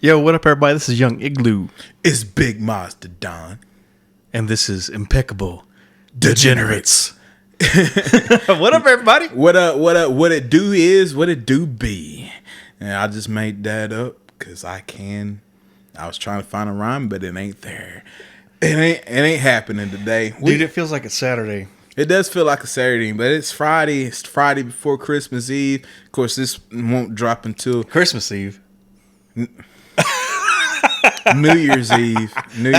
Yo, what up, everybody? This is Young Igloo, It's Big Monster Don. and this is Impeccable Degenerates. What up, everybody? What up, what up, what it do is, what it do be. And I just made that up because I was trying to find a rhyme, but it ain't there. It ain't happening today. Dude, it feels like it's Saturday. It does feel like a Saturday, but it's Friday. It's Friday before Christmas Eve. Of course, this won't drop until Christmas Eve. New Year's Eve. New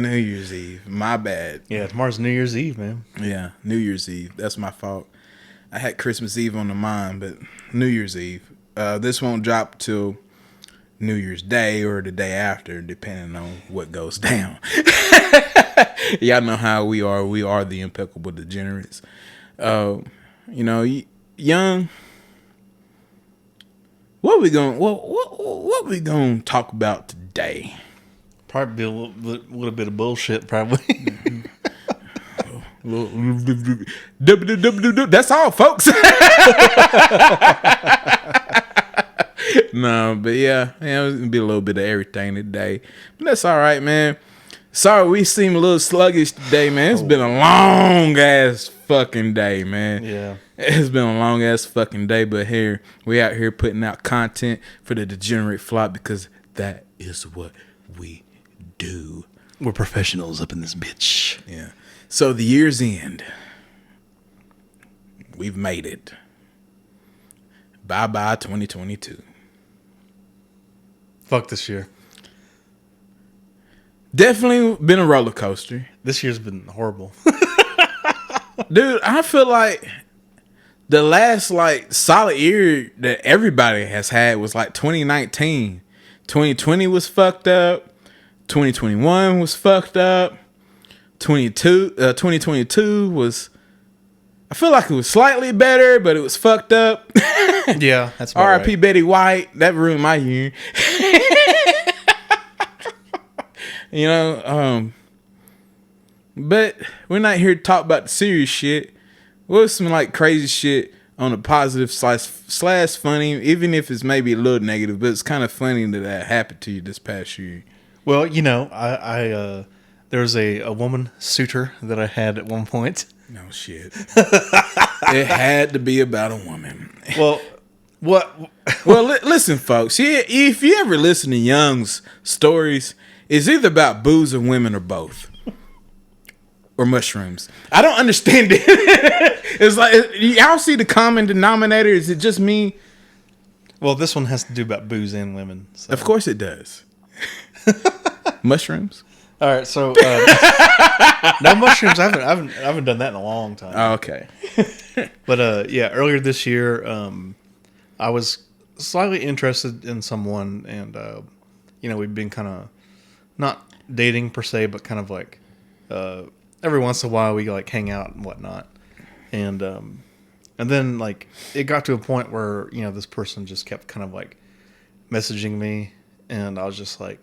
Year's Eve. My bad. Yeah, tomorrow's New Year's Eve, man. Yeah, New Year's Eve. That's my fault. I had Christmas Eve on the mind, but New Year's Eve. This won't drop till New Year's Day or the day after, depending on what goes down. Y'all know how we are. We are the Impeccable Degenerates. Young. What we gonna talk about today? Probably be a little bit of bullshit, probably. That's all, folks. No, but yeah, it's gonna be a little bit of everything today. But that's all right, man. Sorry, we seem a little sluggish today, man. It's been a long ass fucking day, man. Yeah. It's been a long ass fucking day, but here we out here putting out content for the Degenerate Flock because that is what we do. We're professionals up in this bitch. Yeah. So the year's end. We've made it. Bye-bye 2022. Fuck this year. Definitely been a roller coaster. This year's been horrible. Dude, I feel like the last solid year that everybody has had was 2019. 2020 was fucked up. 2021 was fucked up. 2022 was, I feel like it was slightly better, but it was fucked up. Yeah, that's about R.I.P. right. Betty White. That ruined my year. But we're not here to talk about the serious shit. What was some crazy shit on the positive slash funny, even if it's maybe a little negative, but it's kind of funny that happened to you this past year. Well, I there was a woman suitor that I had at one point. No shit. It had to be about a woman. Well, what? Well, listen, folks. If you ever listen to Young's stories, it's either about booze or women or both. Or mushrooms. I don't understand it. It's like, y'all see the common denominator? Is it just me? Well, this one has to do about booze and women. So. Of course it does. Mushrooms? All right, so no mushrooms. I haven't done that in a long time. Oh, okay. But yeah, earlier this year, I was slightly interested in someone, and we've been kind of not dating per se, but kind of every once in a while we hang out and whatnot, and then it got to a point where this person just kept kind of messaging me, and I was just like,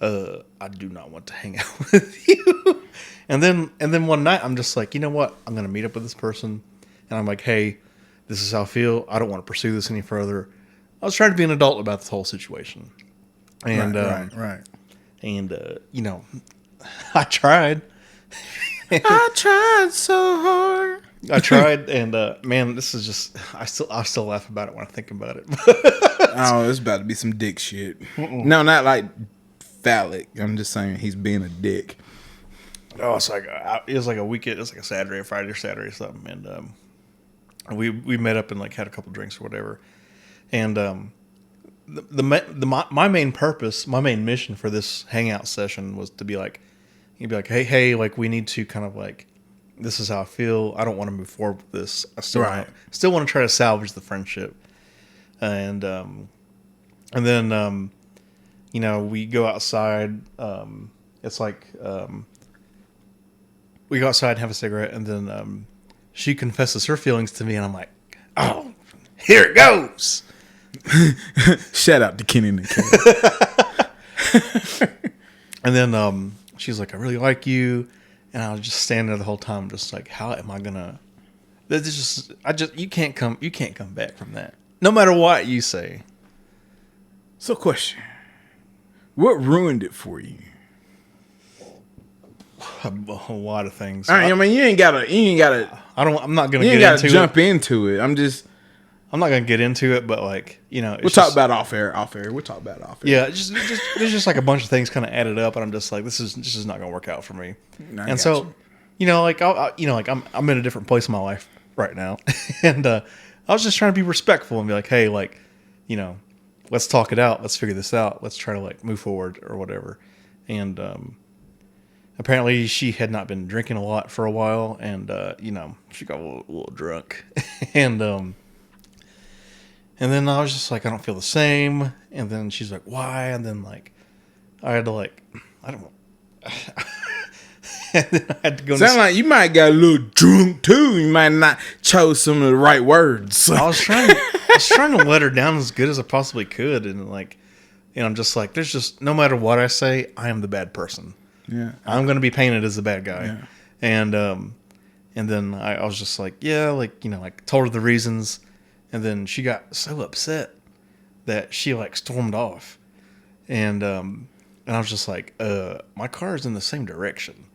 I do not want to hang out with you. And then one night I'm just like, you know what? I'm gonna meet up with this person, and I'm like, hey, this is how I feel. I don't want to pursue this any further. I was trying to be an adult about this whole situation, and Right. and I tried. I tried so hard. I tried, and man, this is just I still laugh about it when I think about it. Oh, it's about to be some dick shit. No, not phallic. I'm just saying he's being a dick. Oh, it was like a weekend. It was like a Saturday, Friday or Saturday or something, and we met up and had a couple drinks or whatever. And my main purpose, my main mission for this hangout session was to be you'd be like, hey, we need to kind of this is how I feel. I don't want to move forward with this. I still want to try to salvage the friendship. And then we go outside. It's we go outside and have a cigarette, and then she confesses her feelings to me, and I'm like, oh, here it goes. Shout out to Kenny and Kelly. And then she's like, I really like you. And I was just standing there the whole time, just how am I gonna? You can't come back from that, no matter what you say. So, question: what ruined it for you? A lot of things. I mean, you ain't gotta. I'm not gonna You ain't get gotta into jump it. into it. I'm not gonna get into it, but like, you know, We'll talk about off air. We'll talk about off air. yeah, there's just like a bunch of things kind of added up, and I'm just like, this is not gonna work out for me. I And got so, you. like I'm in a different place in my life right now, and I was just trying to be respectful and be like, hey, like, let's talk it out, let's figure this out, let's try to like move forward or whatever. And apparently she had not been drinking a lot for a while, and she got a little drunk, and then I was just like, I don't feel the same. And then she's like, why? And then like, I had to like, I don't know. And then I had to go. Sound like you might got a little drunk too. You might not chose some of the right words. I was trying to let her down as good as I possibly could, and like, I'm just like, there's just no matter what I say, I am the bad person. Yeah, I'm gonna be painted as the bad guy. Yeah. And then I was just like, yeah, like like told her the reasons. And then she got so upset that she like stormed off, and I was just like, my car is in the same direction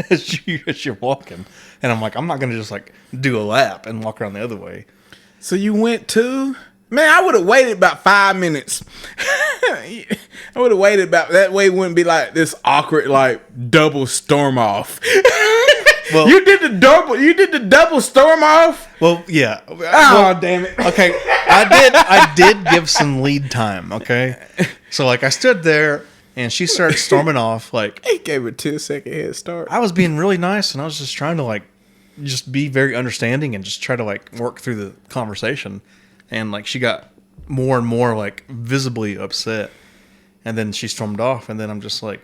as you're walking, and I'm like, I'm not gonna just like do a lap and walk around the other way. So you went to? Man, I would have waited about 5 minutes. I would have waited about that way. It wouldn't be like this awkward like double storm off. Well, You did the double storm off. well, yeah. Oh, damn it. Okay, I did give some lead time. Okay, so like I stood there and she started storming off. Like He gave a 2-second head start. I was being really nice, and I was just trying to like just be very understanding and just try to like work through the conversation. And like she got more and more like visibly upset, and then she stormed off. And then I'm just like,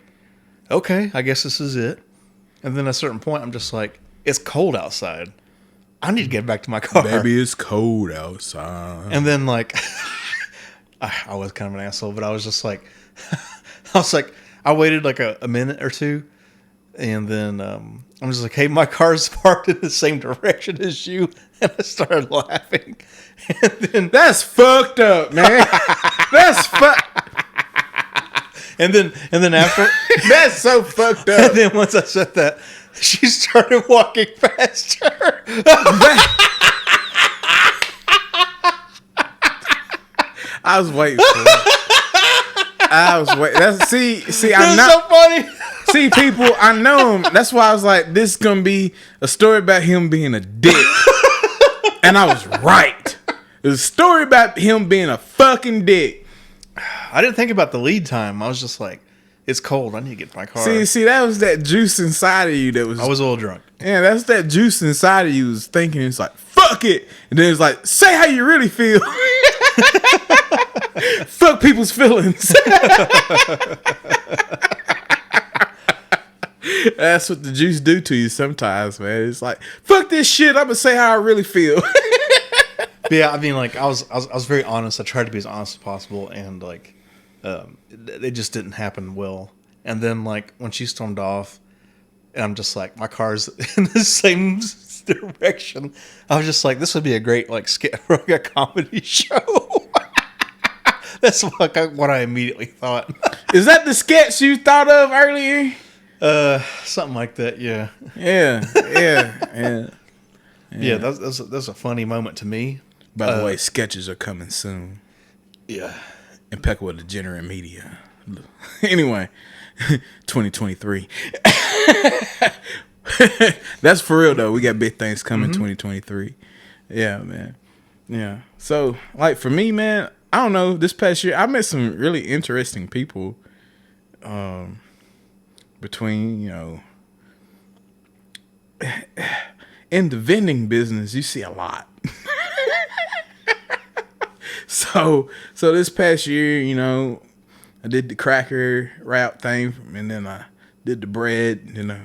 okay, I guess this is it. And then at a certain point, I'm just like, it's cold outside. I need to get back to my car. Baby, it's cold outside. And then like, I was kind of an asshole, but I was just like, I waited like a minute or two. And then I'm just like, hey, my car's parked in the same direction as you. And I started laughing. And then That's fucked up, man. That's and then after That's so fucked up. and then once I said that, she started walking faster. I was waiting for it. I was waiting. I It's know. so funny. See, people, I know him. That's why I was like, this is gonna be a story about him being a dick. And I was right. It was a story about him being a fucking dick. I didn't think about the lead time. I was just like, it's cold. I need to get to my car. See, that was that juice inside of you that was. I was a little drunk. Yeah, that's that juice inside of you was thinking. It's like, fuck it. And then it's like, say how you really feel. Fuck people's feelings. That's what the juice do to you sometimes, man. It's like, fuck this shit. I'm gonna say how I really feel. But yeah, I mean, like I was very honest. I tried to be as honest as possible, and like, it just didn't happen well. And then like when she stormed off, and I'm just like, my car's in the same direction. I was just like, this would be a great like skit for like a comedy show. That's what I immediately thought. Is that the sketch you thought of earlier? Something like that. Yeah. Yeah. Yeah. That's a funny moment to me. By the way, sketches are coming soon. Yeah. Impeccable Degenerate Media. Anyway, 2023. That's for real though. We got big things coming 2023. Yeah, man. Yeah. So, like for me, man, I don't know. This past year, I met some really interesting people. Between in the vending business, you see a lot. So this past year, I did the cracker route thing, and then I did the bread, and then I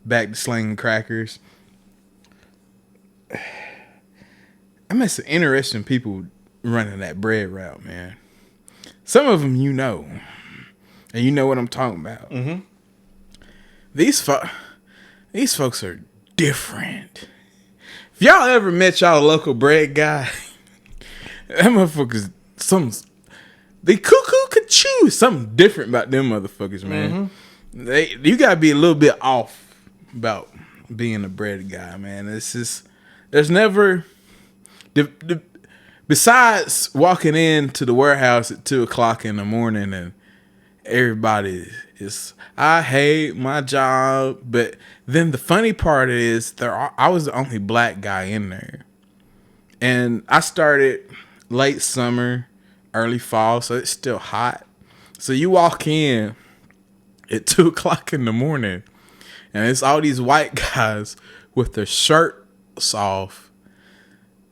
back to slinging crackers. I met some interesting people running that bread route, man. Some of them and you know what I'm talking about. Mm-hmm. These folks are different. If y'all ever met y'all local bread guy, that motherfucker's the cuckoo could choose something different about them motherfuckers, man. You gotta be a little bit off about being a bread guy, man. It's just there's never besides walking into the warehouse at 2:00 in the morning and everybody is I hate my job, but then the funny part is I was the only black guy in there, and I started late summer, early fall, so it's still hot. So you walk in at 2:00 in the morning, and it's all these white guys with their shirts off,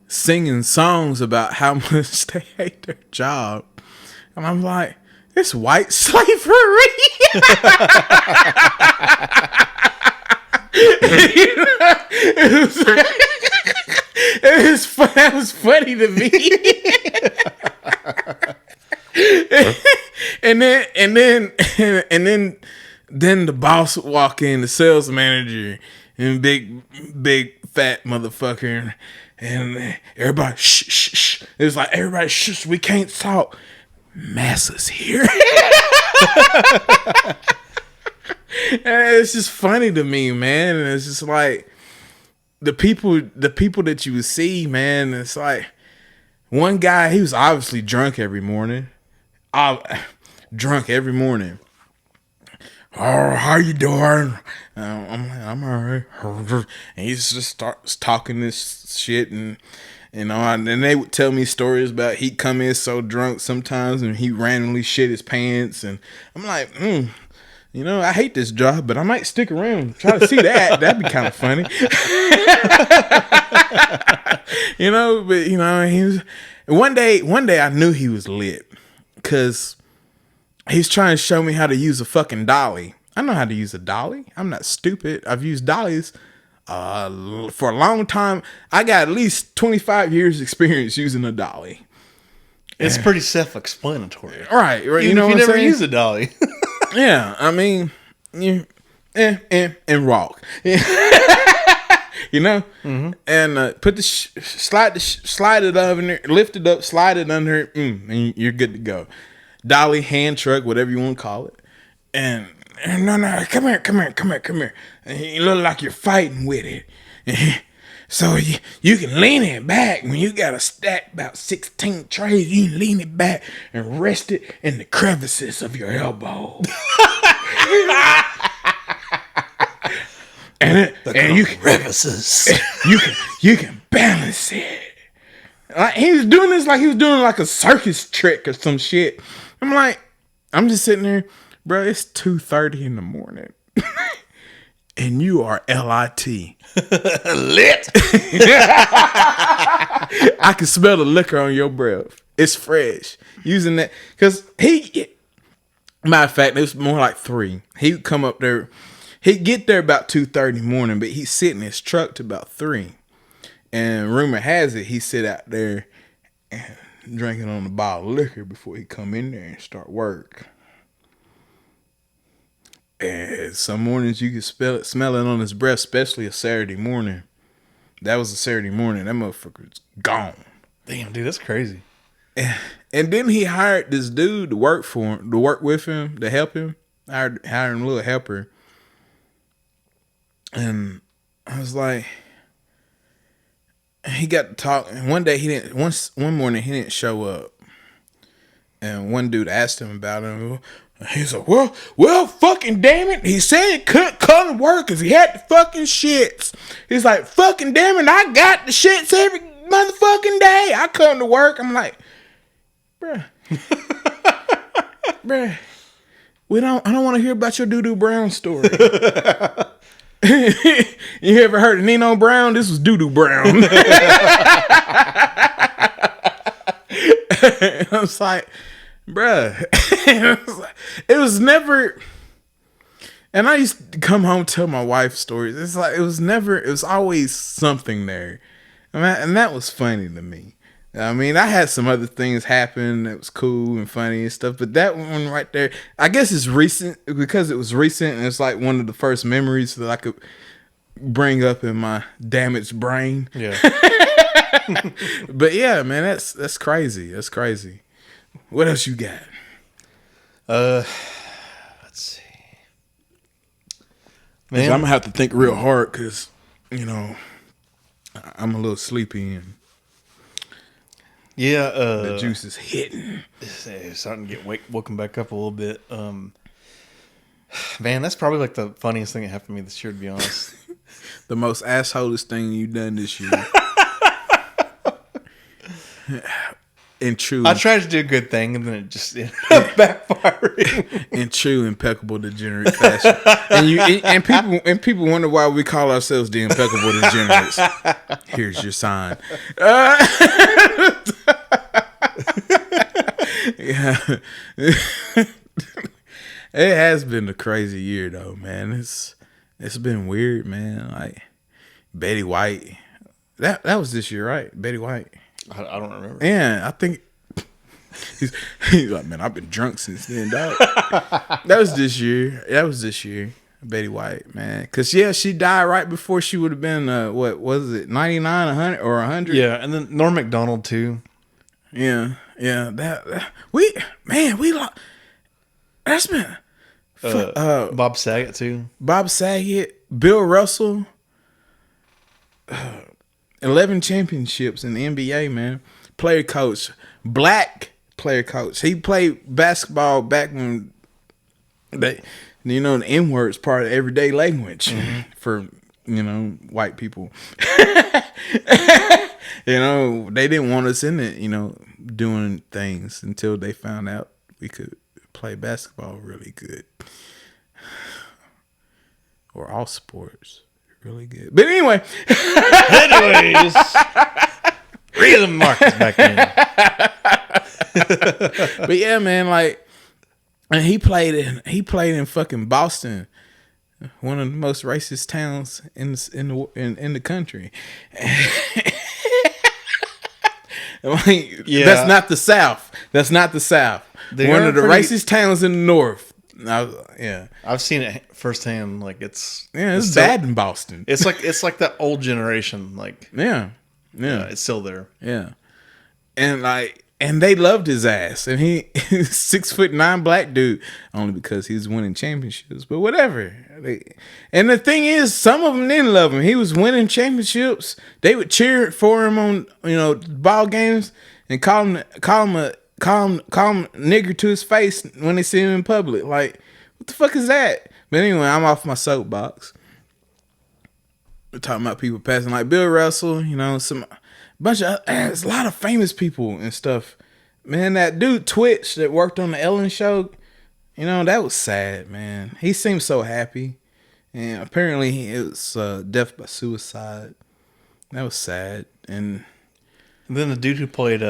singing songs about how much they hate their job, and I'm like, it's white slavery. That was funny to me. and then the boss would walk in, the sales manager, and big fat motherfucker, and everybody shh shh shh. It was like everybody shh, we can't talk. Massa's here. And it's just funny to me, man. And it's just like the people that you would see, man. It's like one guy, he was obviously drunk every morning. Drunk every morning. Oh, how you doing? I'm all right. And he just starts talking this shit, and you know, and they would tell me stories about he'd come in so drunk sometimes and he randomly shit his pants, and I'm like, you know, I hate this job, but I might stick around and try to see that. That'd be kind of funny. You know, but you know, he was one day I knew he was lit because he's trying to show me how to use a fucking dolly. I know how to use a dolly. I'm not stupid. I've used dollies for a long time. I got at least 25 years experience using a dolly. It's pretty self-explanatory. Right. Even you know if you what never I'm saying? use a dolly. Yeah, I mean, and walk. You know? And put the slide it under, lift it up, slide it under, and you're good to go. Dolly, hand truck, whatever you want to call it. And no, come here. And you look like you're fighting with it. So you can lean it back when you got a stack about 16 trays. You can lean it back and rest it in the crevices of your elbow. and you can crevices. You can balance it. Like, he was doing this like he was doing like a circus trick or some shit. I'm just sitting there, bro. It's 2:30 in the morning. And you are lit. Lit. I can smell the liquor on your breath. It's fresh. Using that. Because matter of fact, it was more like 3. He would come up there. He'd get there about 2:30 in the morning, but he'd sit in his truck to about 3. And rumor has it, he sit out there and drinking on a bottle of liquor before he come in there and start work. And some mornings you can smell it on his breath, especially a Saturday morning. That was a Saturday morning. That motherfucker's gone. Damn, dude, that's crazy. And then he hired this dude to work for him, to work with him, to help him. Hired him a little helper. And I was like, he got to talk. And one morning he didn't show up. And one dude asked him about him. He's like, well, fucking damn it. He said he couldn't come to work because he had the fucking shits. He's like, fucking damn it, I got the shits every motherfucking day. I come to work. I'm like, bruh. Bruh. I don't want to hear about your Doo-Doo Brown story. You ever heard of Nino Brown? This was Doo-Doo Brown. I was like, bruh. It was never. And I used to come home tell my wife stories. It's like it was always something there. And that was funny to me. I mean, I had some other things happen that was cool and funny and stuff, but that one right there, I guess it's recent because it was recent and it's like one of the first memories that I could bring up in my damaged brain. Yeah. But yeah, man, that's crazy. That's crazy. What else you got? Let's see. 'Cause Man, I'm gonna have to think real hard because I'm a little sleepy and yeah, the juice is hitting. it's starting to get woken back up a little bit. Man, that's probably like the funniest thing that happened to me this year, to be honest. The most assholest thing you've done this year. In true, I tried to do a good thing, and then it just ended up backfiring. in true impeccable degenerate fashion, and people wonder why we call ourselves the impeccable degenerates. Here's your sign. Yeah, it has been a crazy year though, man. It's been weird, man. Like Betty White, that was this year, right? Betty White. I don't remember. Yeah, I think he's like, man, I've been drunk since then, dog. That was this year. Betty White, man. Cause yeah, she died right before she would have been what was it, 99, 100 or 100? Yeah, and then Norm Macdonald too. Yeah. That's been Bob Saget too. Bob Saget, Bill Russell, 11 championships in the NBA, man. Player coach, black player coach. He played basketball back when the N-word's part of everyday language for white people. They didn't want us in it, doing things until they found out we could play basketball really good. Or all sports really good. But anyway. Anyways, reel them Marcus back in. But yeah, man, like, and he played in fucking Boston, one of the most racist towns in the country. Like, Yeah. That's not the South. They One are of the pretty- racist towns in the North. Yeah, I've seen it firsthand. Like it's it's bad in Boston. It's like that old generation. Like Yeah, it's still there. yeah, and they loved his ass, and he's 6'9" black dude, only because he was winning championships. But whatever. And the thing is, some of them didn't love him. He was winning championships. They would cheer for him on ball games and call him nigger to his face when they see him in public. Like, what the fuck is that? But anyway, I'm off my soapbox. We're talking about people passing, like Bill Russell, there's a lot of famous people and stuff. Man, that dude Twitch that worked on the Ellen show, that was sad, man. He seemed so happy. And apparently it was death by suicide. That was sad. And then the dude who played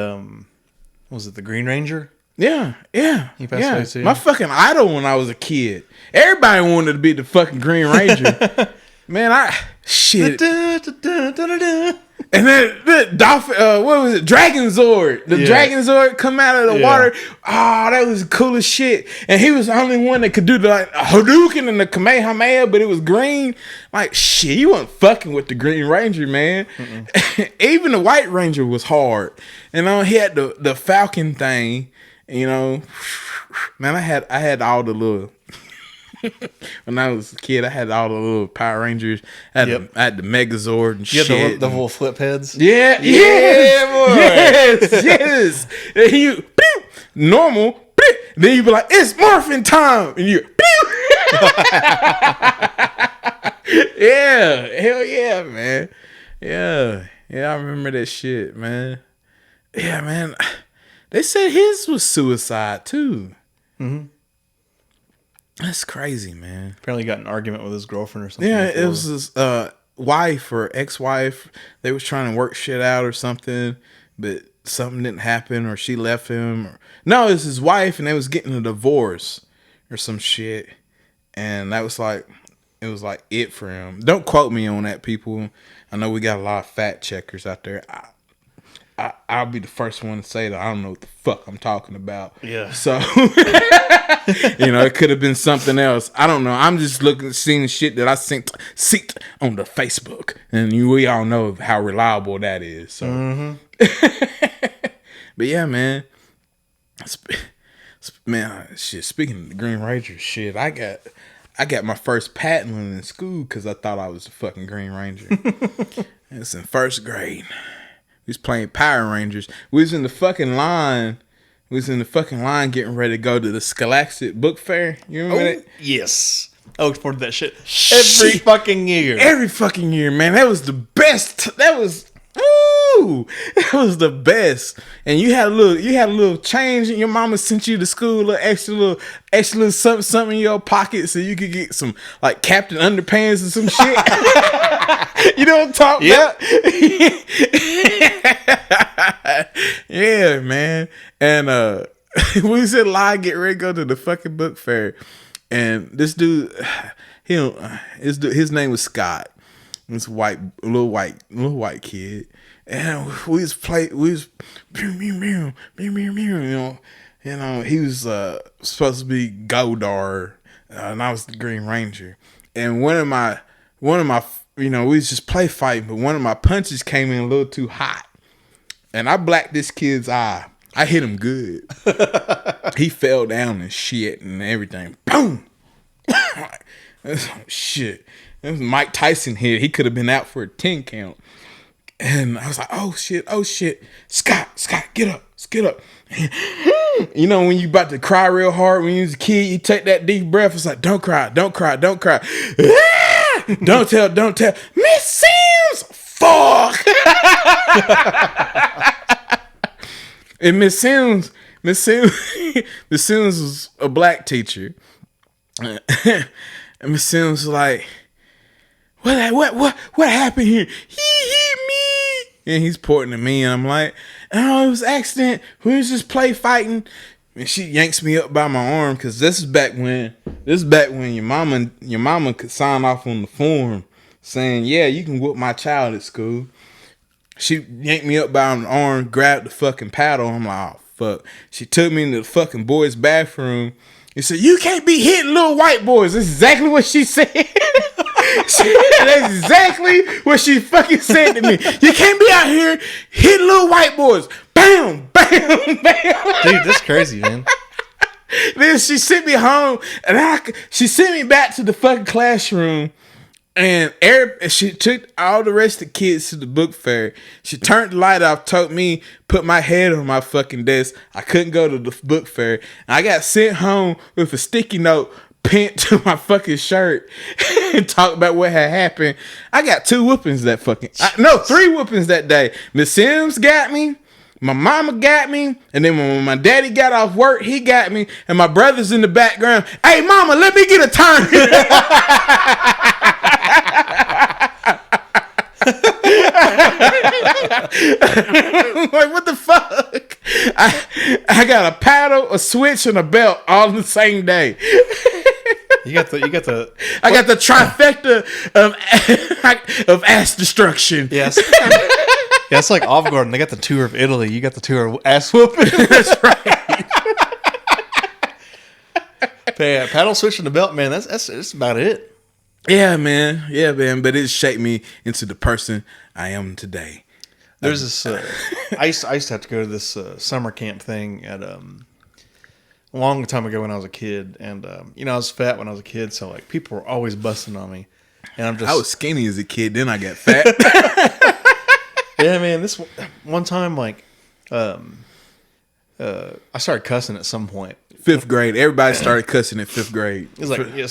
was it the Green Ranger? Yeah. He passed away too. My fucking idol when I was a kid. Everybody wanted to be the fucking Green Ranger. Man, shit. And then the dolphin, what was it? Dragon Zord. Dragon Zord come out of the water. Oh, that was cool as shit. And he was the only one that could do the Hadouken and the Kamehameha, but it was green. Like, shit, you wasn't fucking with the Green Ranger, man. Even the White Ranger was hard. He had the Falcon thing. Man, I had all the little. When I was a kid, I had all the little Power Rangers. I had the Megazord and shit. Yeah, the whole flip heads. Yeah, boy. Yes. And you pew, normal, pew. Then you be like, it's morphin' time, and you pew. Yeah, hell yeah, man. Yeah, I remember that shit, man. Yeah, man. They said his was suicide too. Mm-hmm. That's crazy, man. Apparently, he got in an argument with his girlfriend or something. Yeah, before. it was his wife or ex-wife. They was trying to work shit out or something, but something didn't happen, or she left him. No, it was his wife, and they was getting a divorce or some shit, and that was like, it was like it for him. Don't quote me on that, people. I know we got a lot of fact checkers out there. I'll be the first one to say that I don't know what the fuck I'm talking about. Yeah. So, it could have been something else. I don't know. I'm just seeing shit that I seen on the Facebook, and we all know how reliable that is. So, but yeah, man, Man, shit. Speaking of the Green Ranger, shit, I got my first patent in school because I thought I was the fucking Green Ranger. It's in first grade. We was playing Power Rangers. We was in the fucking line. Getting ready to go to the Scholastic Book Fair. You remember that? Yes. I looked forward to that shit every fucking year. Every fucking year, man. That was the best. That was the best. And you had a little change, and your mama sent you to school, a little extra something in your pocket so you could get some like Captain Underpants and some shit. You know what I'm talking about? Yeah, man. And we was in line getting ready to go to the fucking book fair. And this dude, his name was Scott. This little white kid. And we was you know, he was supposed to be Goldar, and I was the Green Ranger. And one of my, you know, we was just play fighting, but one of my punches came in a little too hot, and I blacked this kid's eye. I hit him good. He fell down and shit and everything. Boom. Shit. It was Mike Tyson hit. He could have been out for a 10 count. And I was like, oh shit. Scott, get up. You know, when you about to cry real hard when you was a kid, you take that deep breath. It's like, don't cry. Don't tell. Miss Sims, fuck. And Miss Sims was a black teacher. And Miss Sims was like, what happened here? He hit me. And he's pointing at me, and I'm like, oh, it was an accident. We was just play fighting. And she yanks me up by my arm, because this is back when your mama could sign off on the form saying, yeah, you can whoop my child at school. She yanked me up by my arm, grabbed the fucking paddle. I'm like, oh fuck. She took me into the fucking boys' bathroom and said, you can't be hitting little white boys. That's exactly what she said. That's exactly what she fucking said to me. You can't be out here hitting little white boys. Bam, bam, bam. Dude, that's crazy, man. Then she sent me home, and she sent me back to the fucking classroom. And she took all the rest of the kids to the book fair. She turned the light off, told me, put my head on my fucking desk. I couldn't go to the book fair. And I got sent home with a sticky note pinned to my fucking shirt and talk about what had happened. I got 3 whoopings that day. Miss Sims got me. My mama got me. And then when my daddy got off work, he got me. And my brother's in the background. Hey, mama, let me get a turn. Like, what the fuck? I got a paddle, a switch, and a belt all in the same day. You got the. I got the trifecta of ass destruction. Yes. Yeah, it's like Olive Garden. They got the tour of Italy. You got the tour of ass whooping. That's right. Yeah, paddle switch and the belt, man. That's about it. Yeah, man. But it shaped me into the person I am today. There's this. I used to have to go to this summer camp thing at a long time ago when I was a kid, and you know, I was fat when I was a kid, so like people were always busting on me, and I was skinny as a kid, then I got fat. Yeah, man. This one time, like, I started cussing at some point. 5th grade. Everybody started cussing at 5th grade. It was like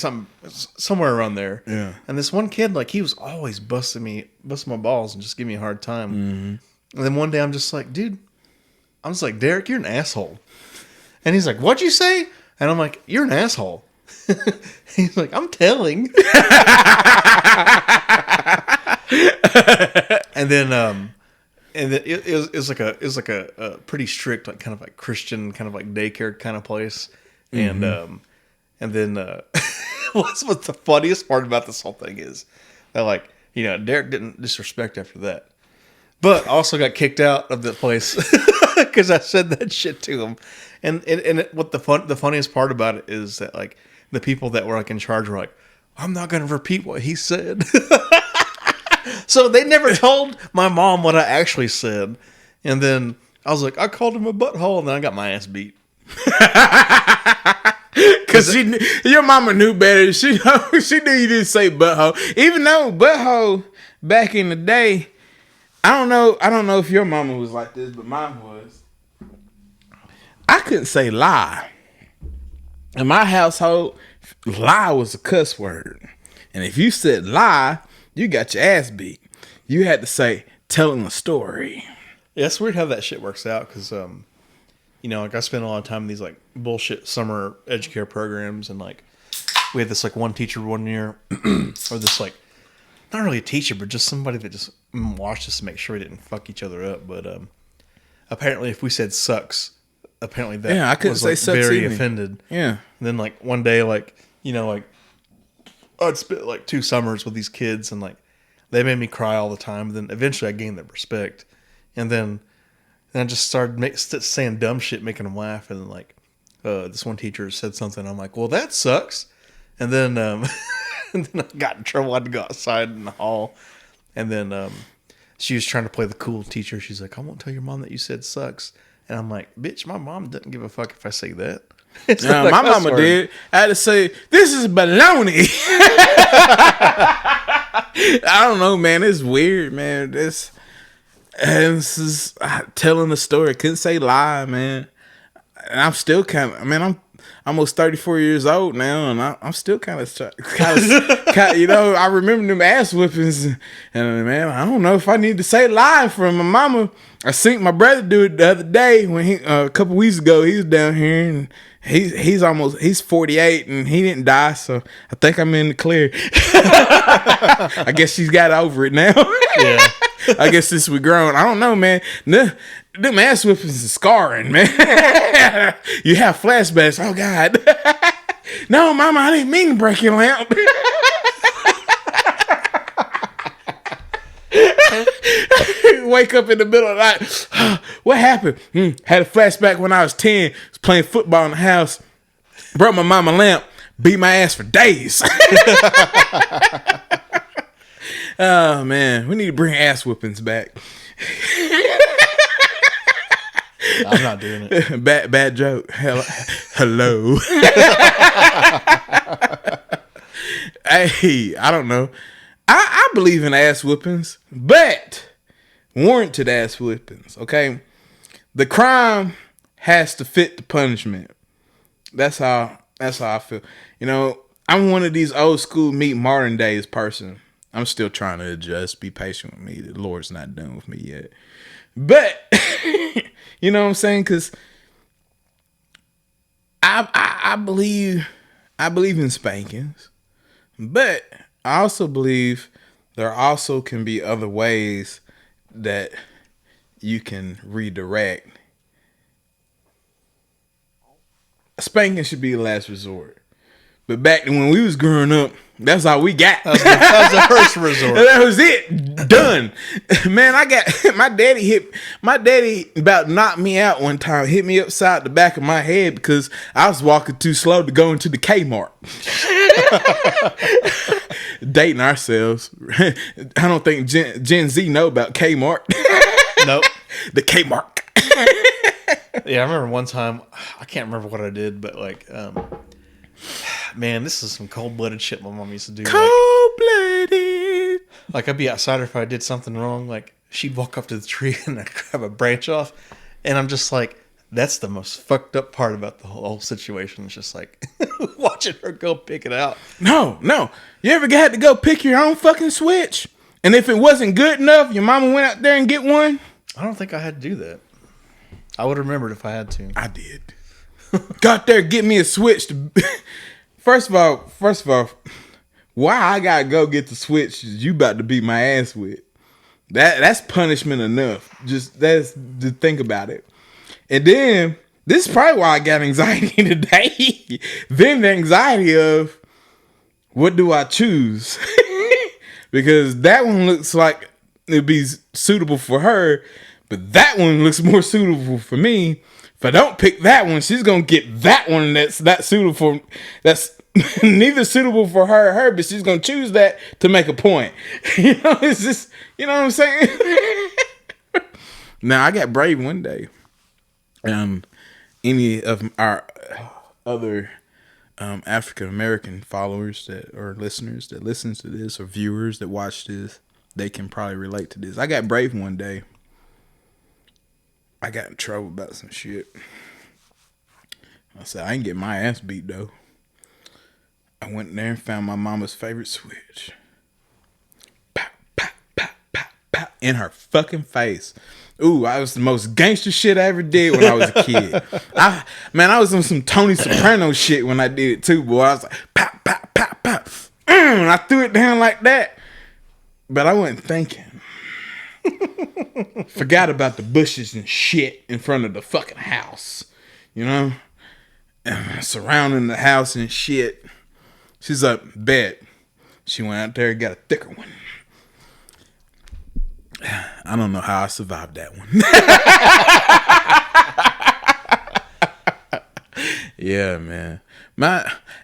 somewhere around there. Yeah. And this one kid, like, he was always busting my balls and just giving me a hard time. Mm-hmm. And then one day I'm just like, dude, I'm just like, Derek, you're an asshole. And he's like, what'd you say? And I'm like, you're an asshole. He's like, I'm telling. And then it was like a pretty strict, like, kind of like Christian, kind of like daycare kind of place. Mm-hmm. And then what's the funniest part about this whole thing is that, like, you know, Derek didn't disrespect after that, but also got kicked out of the place because I said that shit to him. And what the funniest part about it is that, like, the people that were like in charge were like, I'm not going to repeat what he said. So they never told my mom what I actually said. And then I was like, I called him a butthole, and then I got my ass beat. Cause your mama knew better. She knew you didn't say butthole. Even though butthole back in the day, I don't know if your mama was like this, but mine was. I couldn't say lie. In my household, lie was a cuss word. And if you said lie, you got your ass beat. You had to say telling a story. Yeah, it's weird how that shit works out because, you know, like I spent a lot of time in these like bullshit summer educare programs, and like we had this like one teacher one year, or this like not really a teacher, but just somebody that just watched us to make sure we didn't fuck each other up. But apparently, if we said sucks, apparently that I couldn't was say like sucks very either. offended. Yeah. And then like one day, like you know, like I'd spent like 2 summers with these kids, and like they made me cry all the time. Then eventually, I gained their respect, and then I just started saying dumb shit, making them laugh. And then like this one teacher said something. I'm like, well, that sucks. And then and then I got in trouble. I had to go outside in the hall, and then she was trying to play the cool teacher. She's like, I won't tell your mom that you said sucks. And I'm like, bitch, my mom doesn't give a fuck if I say that. My mama did. I had to say, this is baloney. I don't know, man. It's weird, man. This is telling a story. Couldn't say lie, man. And I'm still kind of, I mean, I'm almost 34 years old now, and I'm still kind of, you know, I remember them ass whippings, and man, I don't know if I need to say lie from my mama. I seen my brother do it the other day when he, a couple weeks ago, he was down here, and he's 48, and he didn't die, so I think I'm in the clear. I guess she's got over it now. Yeah. I guess since we grown, I don't know, man. Them ass whippings is scarring, man. You have flashbacks. Oh God. No, mama, I didn't mean to break your lamp. Wake up in the middle of the night. What happened? Had a flashback when I was 10. Was playing football in the house. Broke my mama lamp. Beat my ass for days. Oh man, we need to bring ass whippings back. I'm not doing it. Bad joke. Hello. Hey, I don't know. I believe in ass whippings, but warranted ass whippings. Okay, the crime has to fit the punishment. That's how I feel. You know, I'm one of these old school meet modern days person. I'm still trying to adjust. Be patient with me. The Lord's not done with me yet. But you know what I'm saying? Because I believe in spankings, but I also believe there also can be other ways that you can redirect. Spanking should be the last resort. But back when we was growing up, that's all we got. That was the first resort. That was it. Done. Man, I got my daddy about knocked me out one time, hit me upside the back of my head because I was walking too slow to go into the Kmart. Dating ourselves. I don't think Gen Z know about Kmart. Nope. The Kmart. Yeah, I remember one time, I can't remember what I did, but like, man, this is some cold-blooded shit my mom used to do. Cold-blooded. Like I'd be outside her if I did something wrong. Like she'd walk up to the tree and I'd grab a branch off, and I'm just like, that's the most fucked up part about the whole situation. It's just like watching her go pick it out. No. You ever had to go pick your own fucking switch? And if it wasn't good enough, your mama went out there and get one? I don't think I had to do that. I would have remembered if I had to. I did. Got there, get me a switch. First of all, why I gotta go get the switch you about to beat my ass with? That's punishment enough. Just that's to think about it. And then this is probably why I got anxiety today. Then the anxiety of what do I choose? Because that one looks like it'd be suitable for her, but that one looks more suitable for me. If I don't pick that one, she's gonna get that one that's suitable. That's neither suitable for her, but she's gonna choose that to make a point. You know, it's just, you know what I'm saying? Now I got brave one day. any of our other African American followers that or listeners that listens to this or viewers that watch this, they can probably relate to this. I got brave one day. I got in trouble about some shit. I said, I ain't get my ass beat though. I went in there and found my mama's favorite switch. Pow, pow, pow, pow, pow, in her fucking face. Ooh, I was the most gangster shit I ever did when I was a kid. I was on some Tony Soprano shit when I did it too, boy. I was like, pow, pow, pow, pow. And I threw it down like that. But I wasn't thinking. Forgot about the bushes and shit in front of the fucking house. You know? Surrounding the house and shit. She's like, bet. She went out there and got a thicker one. I don't know how I survived that one. Yeah, man.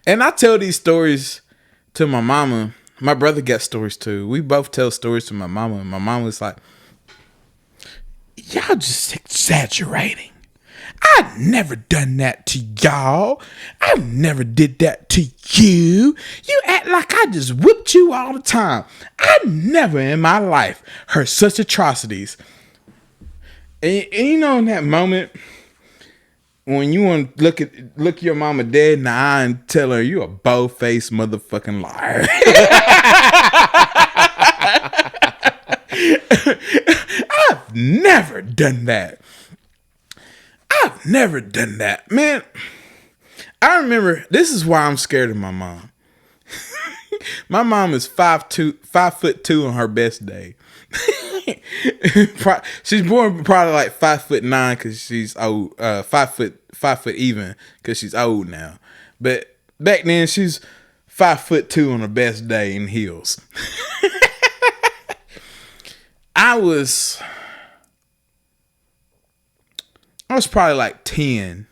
And I tell these stories to my mama. My brother got stories too. We both tell stories to my mama. And my mama was like, y'all just exaggerating. I've never done that to y'all. I never did that to you. You act like I just whipped you all the time. I never in my life heard such atrocities. And you know, in that moment, when you want to look your mama dead in the eye and tell her you a bow-faced motherfucking liar. I've never done that. I've never done that. Man, I remember, this is why I'm scared of my mom. My mom is 5'2" on her best day. She's born probably like 5'9" because she's old. 5 foot even because she's old now. But back then she's 5'2" on her best day in heels. I was probably like 10.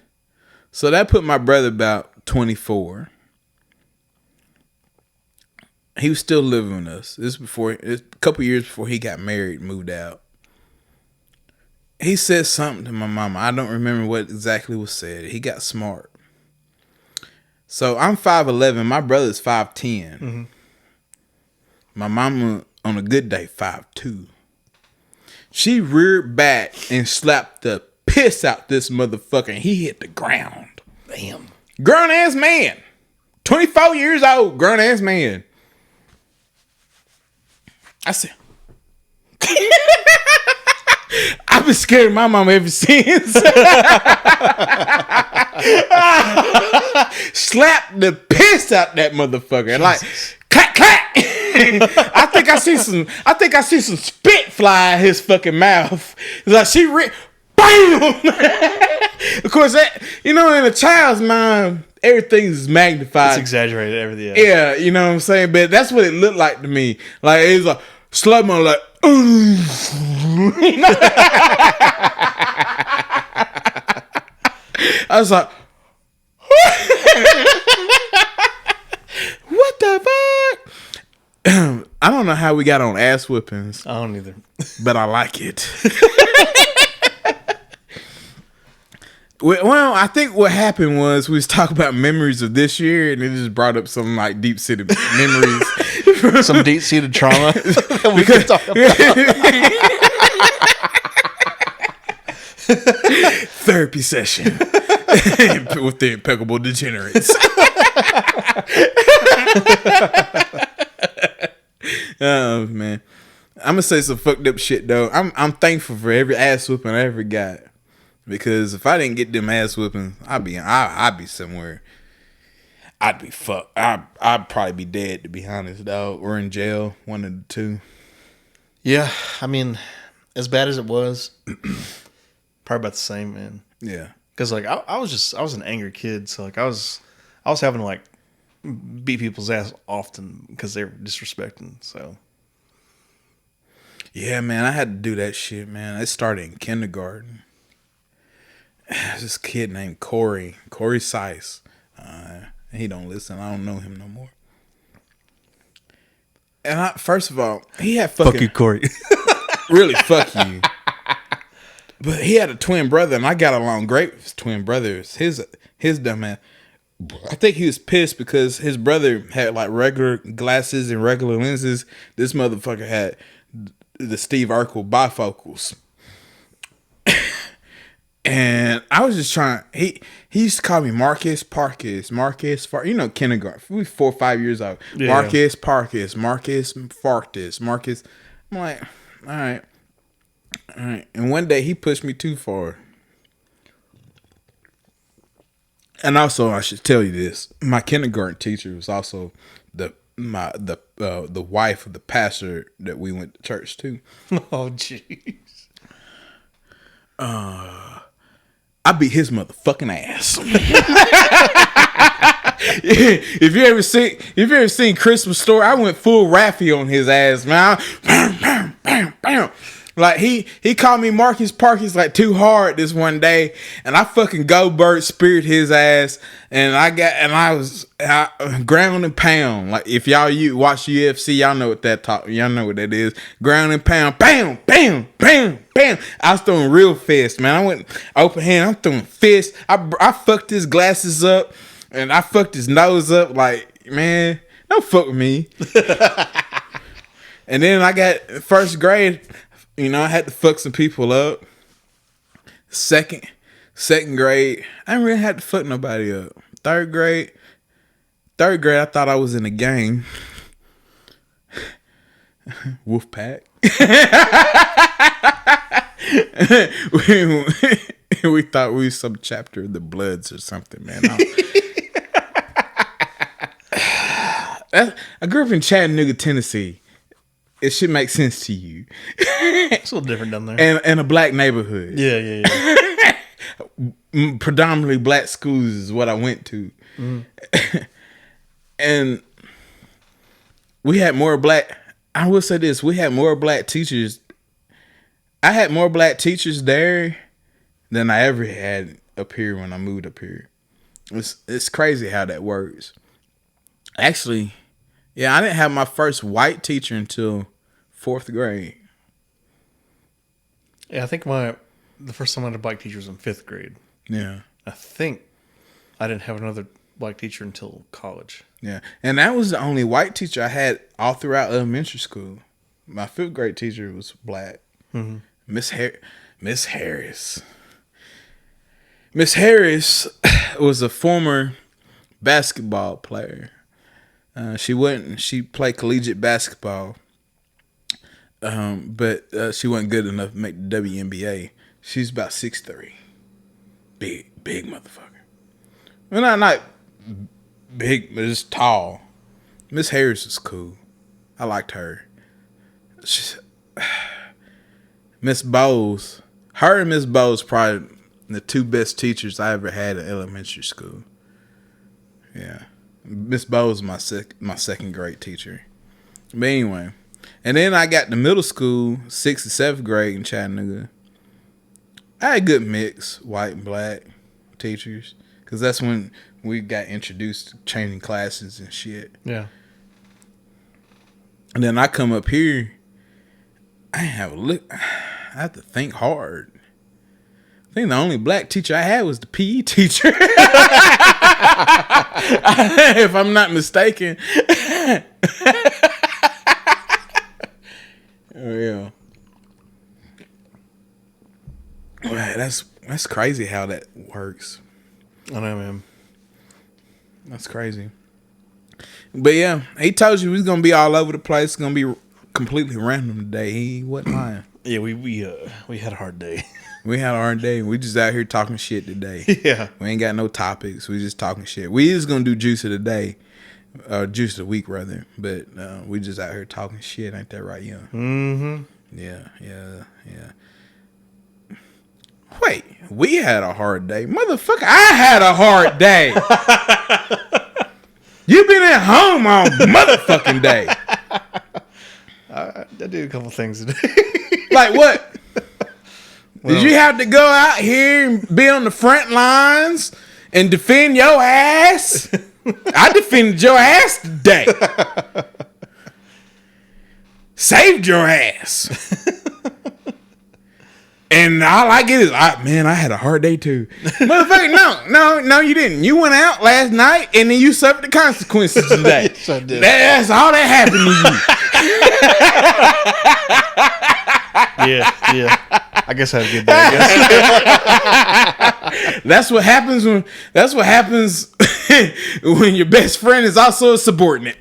So that put my brother about 24. He was still living with us. This a couple years before he got married and moved out. He said something to my mama. I don't remember what exactly was said. He got smart. So I'm 5'11". My brother's 5'10". Mm-hmm. My mama, on a good day, 5'2". She reared back and slapped the piss out this motherfucker, and he hit the ground. Damn. Grown ass man. 24 years old, grown ass man. I said, I've been scared of my mama ever since. Slapped the piss out that motherfucker. And like, clack, clack. I think I see some spit fly in his fucking mouth. It's like bam! Of course, that, you know, in a child's mind, everything's magnified. It's exaggerated, everything. Yeah, you know what I'm saying? But that's what it looked like to me. Like, it was like, slap my like, I was like, what the fuck? I don't know how we got on ass whippings. I don't either. But I like it. Well, I think what happened was we was talking about memories of this year, and it just brought up some like deep-seated memories. Some deep-seated trauma that we could talk about. Therapy session with the impeccable degenerates. Oh man, I'm gonna say some fucked up shit though. I'm thankful for every ass whooping I ever got, because if I didn't get them ass whoopings, I'd be somewhere. I'd be fucked. I'd probably be dead, to be honest, dog, or in jail, one of the two. Yeah, I mean, as bad as it was, probably about the same, man. Yeah, because like I was an angry kid, so like I was having to like beat people's ass often because they were disrespecting. So yeah, man, I had to do that shit, man. It started in kindergarten. This kid named Corey Sice. He don't listen. I don't know him no more. And first of all, he had fucking... Fuck you, Corey. Really, fuck you. But he had a twin brother, and I got along great with his twin brother. His dumb ass. I think he was pissed because his brother had like regular glasses and regular lenses. This motherfucker had the Steve Urkel bifocals. And I was just trying. He used to call me Marcus Parkus, you know, kindergarten. We 4 or 5 years old. Yeah. Marcus Parkus, Marcus Fartus, Marcus. I'm like, all right. And one day he pushed me too far. And also, I should tell you this: my kindergarten teacher was also the wife of the pastor that we went to church to. Oh, jeez. I beat his motherfucking ass. If you ever seen Christmas Story, I went full Raffy on his ass, man. Bam, bam, bam, bam. Like he called me Marcus Parkins like too hard this one day, and I fucking Goldberg speared his ass, and I was ground and pound. Like if y'all watch UFC, y'all know what that is. Ground and pound, bam, bam, bam, bam. I was throwing real fist, man. I went open hand. I'm throwing fist. I fucked his glasses up, and I fucked his nose up. Like, man, don't fuck with me. And then I got first grade. You know, I had to fuck some people up. Second grade, I didn't really have to fuck nobody up. Third grade, I thought I was in a gang. Wolfpack. we thought we was some chapter of the Bloods or something, man. I grew up in Chattanooga, Tennessee. It should make sense to you. It's a little different down there. And a black neighborhood. Yeah. Predominantly black schools is what I went to. And we had more black. I will say this: we had more black teachers. I had more black teachers there than I ever had up here when I moved up here. It's crazy how that works. Actually, yeah, I didn't have my first white teacher until 4th grade. Yeah, I think the first time I had a black teacher was in 5th grade. Yeah. I think I didn't have another black teacher until college. Yeah, and that was the only white teacher I had all throughout elementary school. My 5th grade teacher was black. Mm-hmm. Miss Harris. Miss Harris was a former basketball player. She played collegiate basketball, but she wasn't good enough to make the WNBA. She's about 6'3", big motherfucker. Well, not big, but just tall. Miss Harris was cool. I liked her. Miss Bowles, her and Miss Bowles probably the two best teachers I ever had in elementary school. Yeah. Miss Bowles was my second grade teacher. But anyway. And then I got to middle school, 6th and 7th grade in Chattanooga. I had a good mix, white and black teachers. Because that's when we got introduced to changing classes and shit. Yeah. And then I come up here, I didn't have a look. I had to think hard. I think the only black teacher I had was the PE teacher. If I'm not mistaken. Oh, yeah. Well, that's crazy how that works. I know, man. That's crazy. But yeah, he told you we was gonna be all over the place. It's gonna be completely random today. He wasn't lying. Yeah, we had a hard day. We had a hard day. We just out here talking shit today. Yeah. We ain't got no topics. We just talking shit. We is gonna do juice of the day. Juice of the week rather. But we just out here talking shit. Ain't that right, Young? Mm-hmm. Yeah. Wait, we had a hard day. Motherfucker, I had a hard day. You been at home all motherfucking day. I did a couple things today. Like what? Well, did you have to go out here and be on the front lines and defend your ass? I defended your ass today. Saved your ass. And all I get is, man, I had a hard day too. Motherfucker, no, you didn't. You went out last night and then you suffered the consequences today. Yes, I did. That's all that happened to you. Yeah. I guess I had a good day. I guess. That's what happens when your best friend is also a subordinate.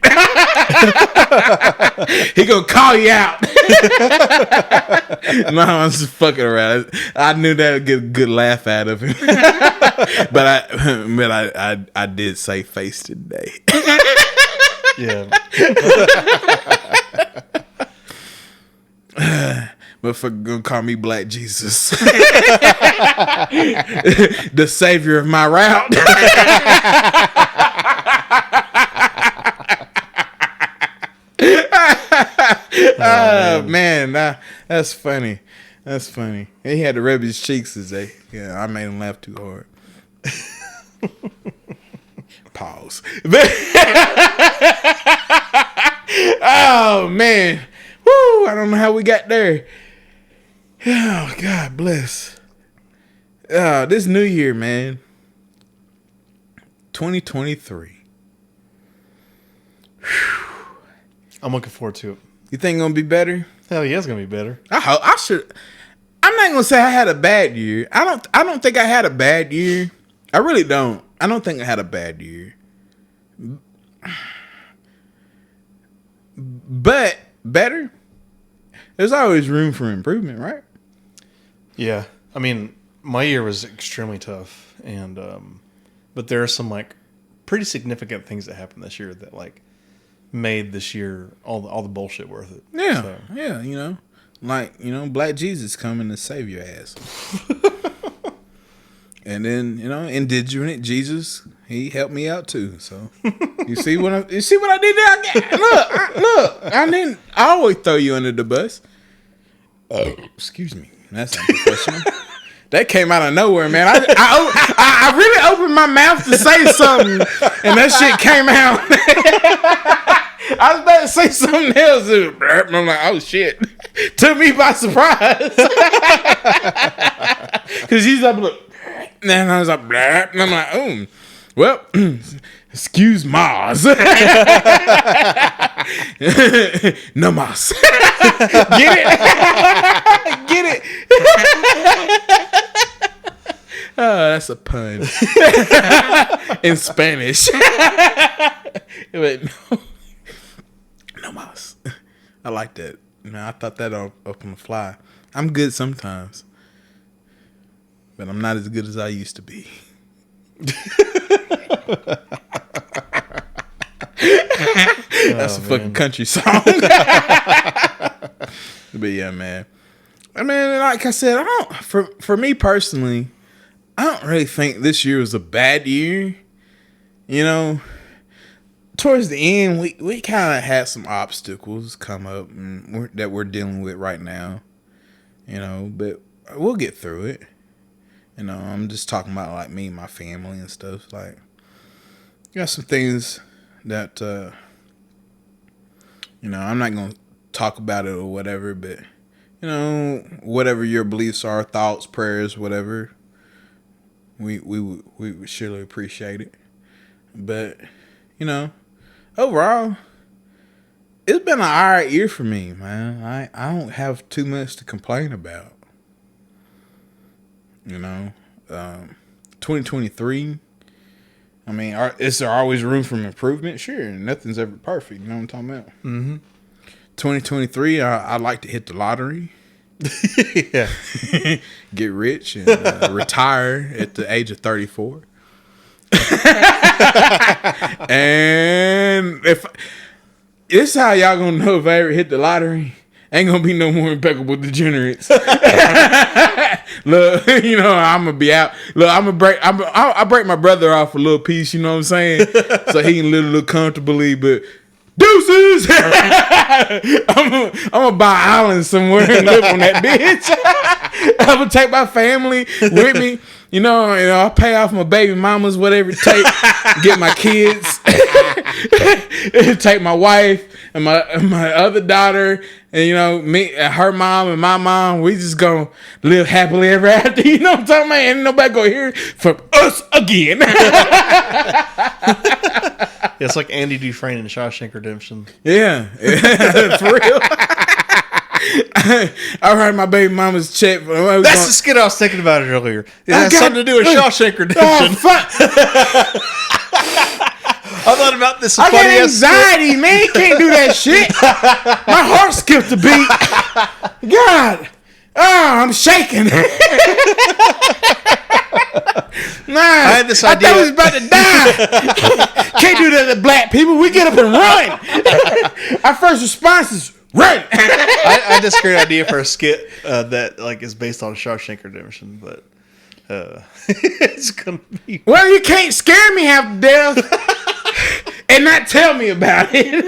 He gonna call you out. No, I'm just fucking around. I knew that would get a good laugh out of him. but I did say face today. Yeah. But for gonna call me Black Jesus, the savior of my route. Oh man, that's funny. That's funny. He had to rub his cheeks today. Yeah, I made him laugh too hard. Pause. Oh man, woo! I don't know how we got there. Oh God bless. This new year, man. 2023. I'm looking forward to it. You think it's gonna be better? Hell yeah, it's gonna be better. I should. I'm not gonna say I had a bad year. I don't think I had a bad year. I really don't. I don't think I had a bad year. But better. There's always room for improvement, right? Yeah, I mean, my year was extremely tough, and but there are some like pretty significant things that happened this year that like made this year all the bullshit worth it. Yeah, So, yeah. Black Jesus coming to save your ass. And then indigenous Jesus, he helped me out too. So you see what I did there? Look, I always throw you under the bus. Excuse me, that's unprofessional. That came out of nowhere, man. I really opened my mouth to say something, and that shit came out. I was about to say something else. And I'm like, oh shit. Took me by surprise. Because he's like, look. And I was like, blah. And I'm like, well, excuse Mars. Namas. Get it? Get it? Oh, that's a pun. In Spanish. But no. Namas. I like that. I thought that up on the fly. I'm good sometimes. But I'm not as good as I used to be. That's a fucking country song. But yeah, man. I mean, like I said, for me personally, I don't really think this year was a bad year. Towards the end, we kind of had some obstacles come up that we're dealing with right now. But we'll get through it. I'm just talking about like me and my family and stuff. Like, got some things that, I'm not going to talk about it or whatever, but, whatever your beliefs are, thoughts, prayers, whatever, we would surely appreciate it. But, overall, it's been an alright year for me, man. I don't have too much to complain about. 2023. I mean, is there always room for improvement? Sure, nothing's ever perfect. You know what I'm talking about? Mm-hmm. 2023, I'd like to hit the lottery. Yeah. Get rich and retire at the age of 34. And if this is how y'all gonna know if I ever hit the lottery. Ain't gonna be no more impeccable degenerates. Look, I'm gonna be out. Look, I break my brother off a little piece. You know what I'm saying? So he can live a little comfortably. But deuces, I'm gonna buy an island somewhere and live on that bitch. I'm gonna take my family with me. I'll pay off my baby mamas, whatever it takes. Get my kids. Take my wife and my other daughter And, you know, me, her mom and my mom, we just gonna live happily ever after. You know what I'm talking about? Ain't nobody gonna hear it from us again. Yeah, it's like Andy Dufresne in Shawshank Redemption. Yeah. For real. I write my baby mama's check. That's the skit I was thinking about it earlier. It has something to do with Shawshank Redemption. Oh, fuck. I thought about this. I got anxiety, man. You can't do that shit. My heart skipped a beat. God. Oh, I'm shaking. Nah, I had this idea. I thought I was about to die. Can't do that to black people. We get up and run. Our first response is run. I had this great idea for a skit that like is based on Shawshank Redemption, but it's gonna be. Well, you can't scare me half to death and not tell me about it.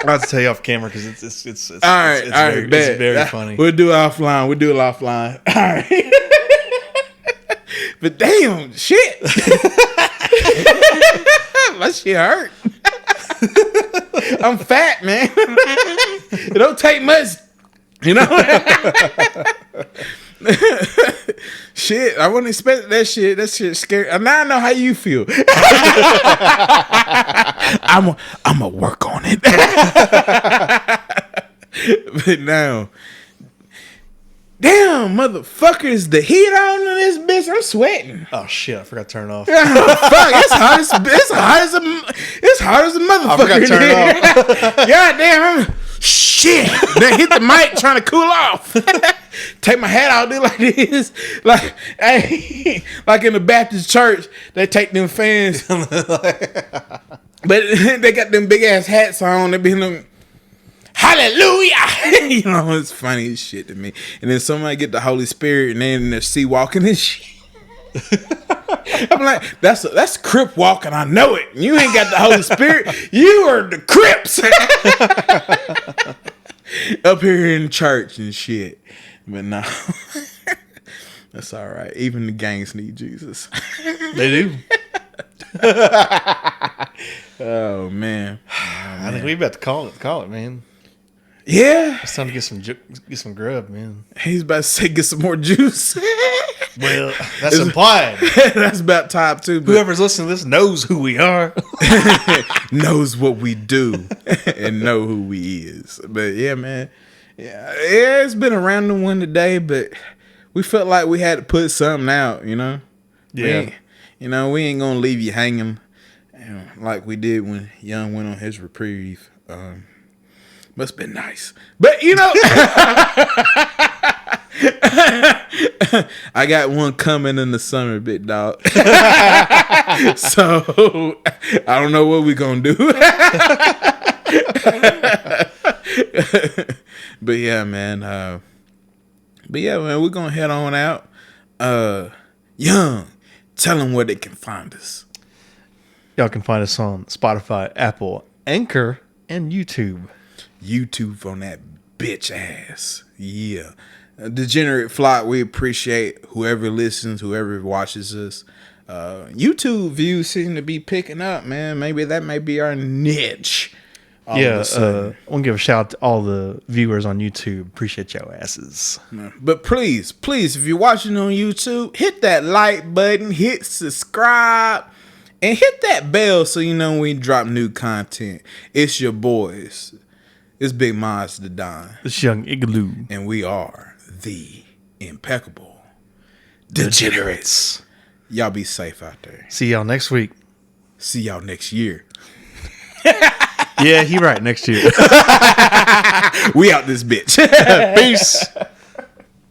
I'll have to tell you off camera because it's all right. It's very funny. We'll do it offline. All right. But damn, shit. My shit hurt. I'm fat, man. It don't take much, you know. Shit, I wouldn't expect that shit. That shit scary. Now I know how you feel. I'm a work on it. But now, damn, motherfuckers, the heat on in this bitch. I'm sweating. Oh shit! I forgot to turn it off. Fuck, it's hot as a motherfucker. I forgot to turn it off. God damn, shit. Then hit the mic trying to cool off. Take my hat out, do like this, like hey, like in the Baptist church, they take them fans, but they got them big ass hats on. They be in them. Hallelujah! You know, it's funny as shit to me. And then somebody get the Holy Spirit and then they're sea walking and shit. I'm like, that's Crip walking. I know it. You ain't got the Holy Spirit. You are the Crips. Up here in church and shit. But no. That's all right. Even the gangs need Jesus. They do. Oh, man. I think we about to call it, man. Yeah. It's time to get some grub, man. He's about to say get some more juice. Well, that's implied. That's about time too. Whoever's listening to this knows who we are. Knows what we do and know who we is. But yeah, man. Yeah, it's been a random one today, but we felt like we had to put something out, you know? Yeah. We ain't gonna leave you hanging like we did when Young went on his reprieve. Must have been nice. But, you know, I got one coming in the summer, big dog. So, I don't know what we're going to do. But, yeah, man. We're going to head on out. Young, tell them where they can find us. Y'all can find us on Spotify, Apple, Anchor, and YouTube. YouTube on that bitch ass. Yeah. Degenerate Flock, we appreciate whoever listens, whoever watches us. YouTube views seem to be picking up, man. Maybe that may be our niche. I want to give a shout out to all the viewers on YouTube. Appreciate your asses. But please, if you're watching on YouTube, hit that like button, hit subscribe, and hit that bell so you know when we drop new content. It's your boys. It's Big Moz the Don. It's Young Igloo. And we are the impeccable degenerates. Y'all be safe out there. See y'all next week. See y'all next year. Yeah, he right, next year. We out this bitch. Peace.